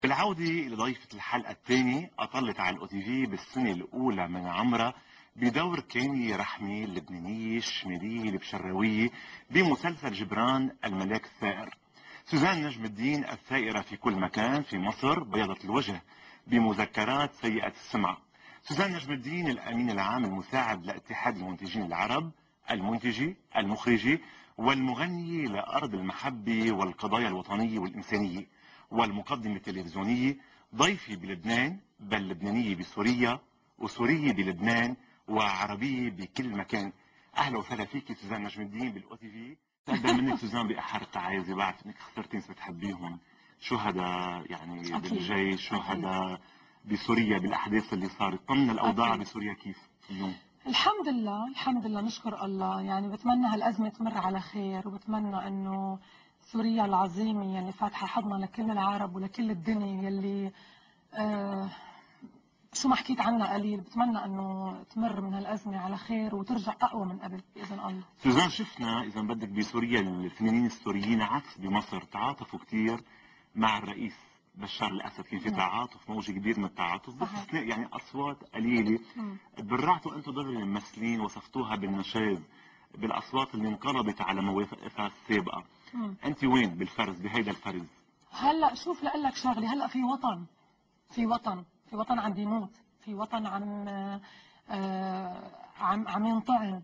بالعودة لضيفة الحلقة الثانية أطلت على الأو تي في بالسنة الأولى من عمرها بدور كاني رحمة اللبنانية الشمالية البشراوية بمسلسل جبران الملاك الثائر. سوزان نجم الدين الثائرة في كل مكان في مصر بيضة الوجه بمذكرات سيئة السمعة. سوزان نجم الدين الأمين العام المساعد لاتحاد المنتجين العرب، المنتجي المخرجي والمغني لأرض المحبة والقضايا الوطنية والإنسانية والمقدمة التلفزيونية، ضيفي بلبنان بل لبنانية بسوريا وسورية بلبنان وعربية بكل مكان. أهلا وسهلا فيك سوزان نجم الدين بالأو تي في. تقدم منك سوزان بأحر التعازي، بعرف انك خسرتي ناس بتحبيهم، شهداء يعني بالجيش، شهداء بسوريا بالاحداث اللي صارت. طمنا الاوضاع بسوريا كيف اليوم؟ الحمد لله الحمد لله نشكر الله، يعني بتمنى هالأزمة تمر على خير، وبتمنى انه سوريا العظيمة يعني فاتحة حضنها لكل العرب ولكل الدنيا يلي شو ما حكيت عنها قليل. بتمنى انه تمر من هالأزمة على خير وترجع اقوى من قبل باذن الله. سوزان، شفنا اذا بدك بسوريا الفنانين السوريين عكس بمصر تعاطفوا كثير مع الرئيس بشار الاسد، كان في تعاطف، موج كبير من التعاطف باستثناء يعني اصوات قليله. تبرعتوا انتم دغري الممثلين، وصفتوها بالنشاز بالاصوات اللي انقلبت على مواقفها السابقه. انت وين بالفرز بهيدا الفرز؟ هلا شوف لاقول لك شغله، هلا في وطن، في وطن عم بيموت، في وطن عم ينطعن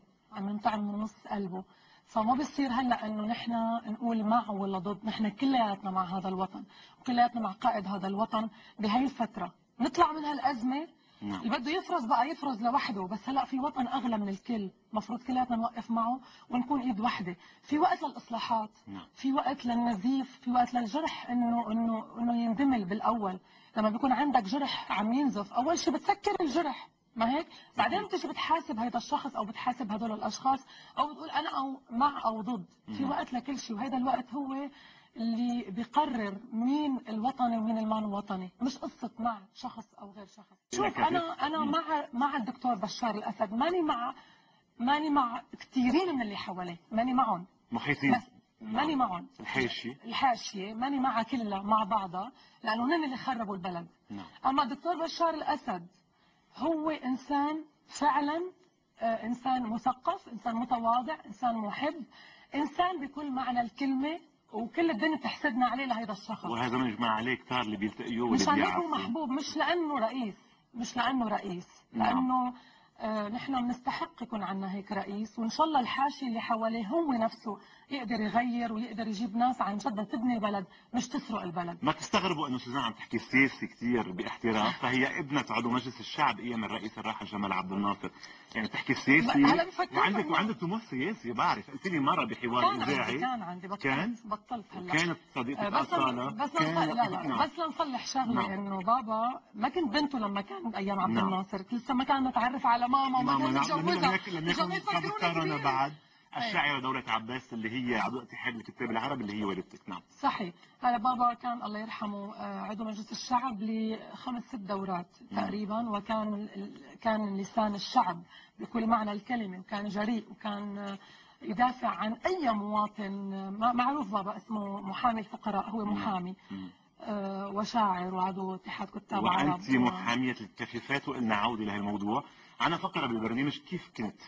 من نص قلبه. فما بصير هلا انه نحن نقول مع ولا ضد، نحن كلياتنا مع هذا الوطن وكلياتنا مع قائد هذا الوطن بهي الفتره. نطلع من هالازمه اللي بده يفرز بقى يفرز لوحده، بس هلا في وطن اغلى من الكل، المفروض كلياتنا نوقف معه ونكون ايد وحده. في وقت للاصلاحات، في وقت للنزيف، في وقت للجرح انه يندمل بالاول. لما بيكون عندك جرح عم ينزف، اول شيء بتسكر الجرح، ما هيك؟ بعدين بتيجي بتحاسب هذا الشخص او بتحاسب هدول الاشخاص، او بتقول انا او مع او ضد. في وقت لكل شيء، وهذا الوقت هو اللي بيقرر مين الوطني ومين المان وطني، مش قصه مع شخص او غير شخص. شوف انا مع الدكتور بشار الاسد، ماني مع كثيرين من اللي حواليه، ماني معهم محيطين، ماني معهم. الحاشيه ماني معها كلها مع بعضها، لانه هن اللي خربوا البلد. اما الدكتور بشار الاسد هو انسان فعلا، انسان مثقف، انسان متواضع، انسان محب، انسان بكل معنى الكلمه، وكل الدنيا بتحسدنا عليه لهيدا الشخص. وهذا مجمع عليه كثار اللي بيلتقيوه واللي مش بيعرفوه. هو محبوب مش لانه رئيس، لانه نحن بنستحق يكون عندنا هيك رئيس، وان شاء الله الحاشي اللي حواليه هو نفسه يقدر يغير ويقدر يجيب ناس عن جد تبني البلد مش تسرق البلد. ما تستغربوا انه سوزان عم تحكي سياسي كثير باحتراف، فهي ابنة عضو مجلس الشعب ايام الرئيس الراحل جمال عبد الناصر، يعني بتحكي سياسي وعندك طموح سياسي. بعرف قلت لي مره بحوار اذاعي كان عندي بطلت هلا. كانت صديقة أصالة. بس لنصلح شغله، انه بابا ما كنت بنته لما كان ايام عبد الناصر، لسه ما كان متعرف على ماما وما كان متجوزها. لم يكن بعد الشاعرة دولة عباس اللي هي عضو اتحاد الكتاب العرب اللي هي والدتك. نعم صحيح. هذا بابا كان الله يرحمه عضو مجلس الشعب ل5-6 دورات تقريبا، كان لسان الشعب بكل معنى الكلمة، وكان جريء، وكان يدافع عن اي مواطن. معروف بابا اسمه محامي الفقراء، هو محامي وشاعر وعضو اتحاد كتاب عرب. وانت محامية الكفيفات، وقلنا عودة لهالموضوع. انا فقرة بالبرنامج كيف كنت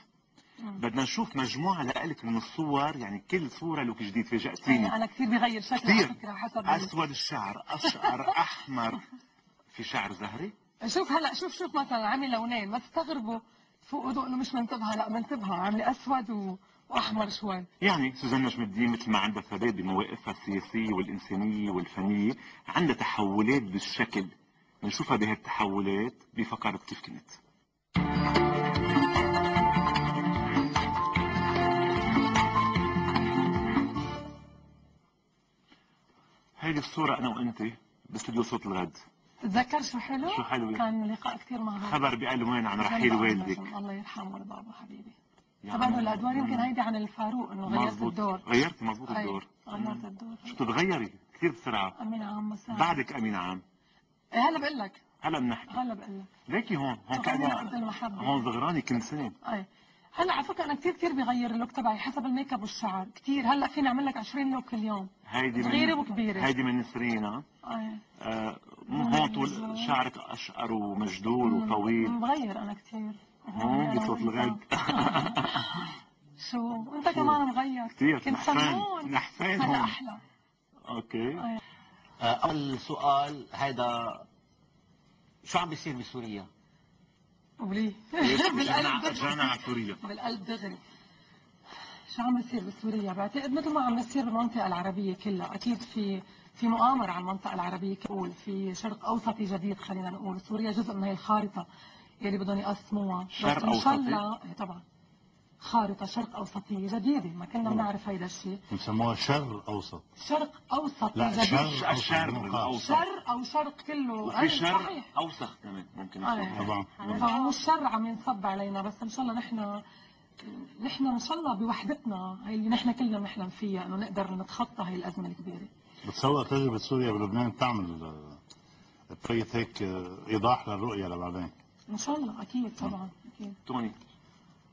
بدنا نشوف مجموعة لك من الصور، يعني كل صورة لك جديد. فاجأتيني. انا كثير بغير شكلي على فكرة حسب اسود الشعر، اشقر، احمر، في شعر زهري. شوف هلا شوف مثلا عامل لونين، ما تستغربوا تفوقوا انه مش منتبهه، لا منتبهه، عامله اسود واحمر شوي. يعني سوزان نجم الدين مثل ما عندها ثبات بمواقفها السياسيه والانسانيه والفنيه، عندها تحولات بالشكل، بنشوفها بهالتحولات بفقرة كيف كنت. هيدي الصورة أنا وأنت باستديو صوت الغد. تتذكر شو حلو؟ شو حلو، كان لقاء كثير مهضوم. خبر بألوان عن رحيل والدك. الله يرحمه البابا حبيبي. تبادل الأدوار، يمكن هيدي عن الفاروق إنه غيرت الدور. غيرت مضبوط الدور. غيرت الدور. شو بتتغيري كثير بسرعة. أمين عام مساء. بعدك أمين عام. هلا بقول لك. هلا بنحكي. هلا بقول لك. ليكي هون هون صغراني كم سنة. هلا على فكره انا كثير بغير اللوك تبعي حسب الميك اب والشعر كثير. هلا فيني اعمل لك 20 لوك اليوم، هيدي صغيره وكبيره. هيدي من نسرينا. شعرك اشقر ومجدول وطويل. مغير انا كثير. بصوت الغد. شو انت كمان مغير كثير. كنت سمون نحسان هلا هون. احلى. اوكي. اول سؤال هيدا، شو عم بيصير بسوريا؟ وليه؟ رجعنا على سوريا. بالقلب دغري. شو عم بيصير بسوريا؟ بعتقد مثل ما عم بيصير بالمنطقة العربية كلها، أكيد في مؤامرة على المنطقة العربية كقول في شرق أوسطي جديد. خلينا نقول سوريا جزء من هي الخارطة يلي بدهم يقسموها. شرق إن شاء أوسطي؟ الله طبعا خارطة شرق أوسطية جديدة، ما كنا بنعرف هيدا الشيء. بنسموها شر اوسط. شرق أوسطي لا جديد. شر الأوسط. شر أو شرق كله. وفي شر صحيح. اوسخ كمان ممكن أي. يكون. طبعا. فهو الشر عم ينصب علينا، بس ان شاء الله نحن ان شاء الله بوحدتنا هي اللي نحن كلنا بنحلم فيها، انه نقدر نتخطى هي الازمه الكبيره. بتصور تجربة سوريا بلبنان تعمل بقيت هيك ايضاح للرؤية لبعدين؟ ان شاء الله اكيد طبعا اكيد. توني،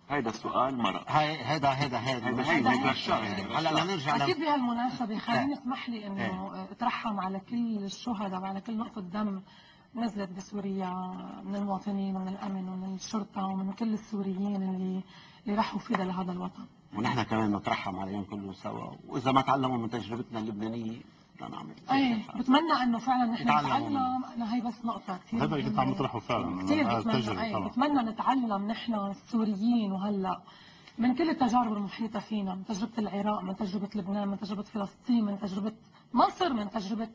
هيدا السؤال مرق. هيدا الشر. هلا لنرجع اكيد بهالمناسبه خليني اسمح لي انه إيه. اترحم على كل الشهداء وعلى كل نقطه دم نزلت بسوريا من المواطنين ومن الامن ومن الشرطه ومن كل السوريين اللي راحوا فدا لهذا الوطن. ونحن كمان نترحم عليهم كلهم سوا، واذا ما تعلموا من تجربتنا اللبنانيه بدنا نعمل. اي بتمنى انه فعلا نحن يتعلموا نتعلم. انا هي بس نقطه كثير هذا اللي كنت عم بطرحه فعلا. كثير التجربة بتمنى. طبعا. بتمنى نتعلم نحن السوريين وهلا من كل التجارب المحيطه فينا، من تجربه العراق، من تجربه لبنان، من تجربه فلسطين، من تجربه مصر، من تجربه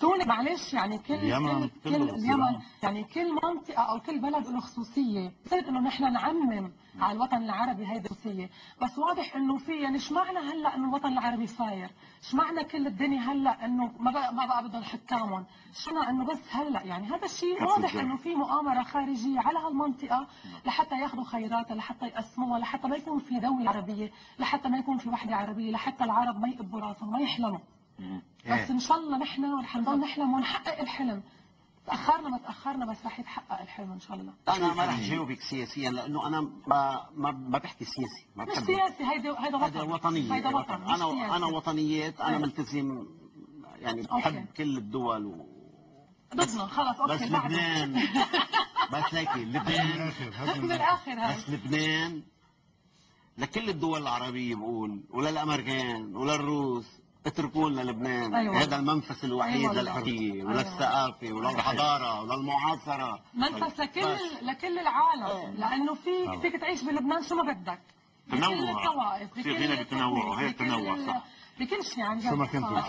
تونس. معلش يعني اليمن، كل اليمن، يعني كل منطقه او كل بلد له خصوصيه. بصير انه نحن نعمم على الوطن العربي هيدي خصوصيه، بس واضح انه في يعني اشمعنا هلا انه الوطن العربي فاير، اشمعنا كل الدنيا هلا انه ما بقى بدهم حكامهم، اشمعنا انه بس هلا يعني هذا الشيء واضح انه في مؤامره خارجيه على هالمنطقه لحتى ياخذوا خيراتها، لحتى يقسموها، لحتى ما يكون في دوله عربيه، لحتى ما يكون في وحده عربيه، لحتى العرب ما يقبوا راسهم ما يحلموا. بس ان شاء الله نحن رح نضل نحلم ونحقق الحلم. تاخرنا ما تاخرنا بس رح يتحقق الحلم ان شاء الله. انا ما رح جاوبك سياسيا لانه انا ما بحكي سياسي، ما مش بحب. سياسي، هيدا هذا وطن. وطنيه. هيدا وطن. انا وطنيات، انا أي. ملتزم يعني بحب كل الدول ضدنا خلص اوكي. بس لبنان بس هيك لبنان بالاخر هاي بس لبنان لكل الدول العربية بقول، وللامريكان وللروس، اتركوا لنا لبنان. أيوة. هذا المنفس الوحيد أيوة. للحرية وللثقافة وللحضارة وللمعاصرة. منفس لكل العالم. لانه فيك تعيش بلبنان شو ما بدك. تنوع. بكل الطوائف، في غنى بالتنوع، وهي التنوع صح. بكل شيء عن جد. شو ما كنتوا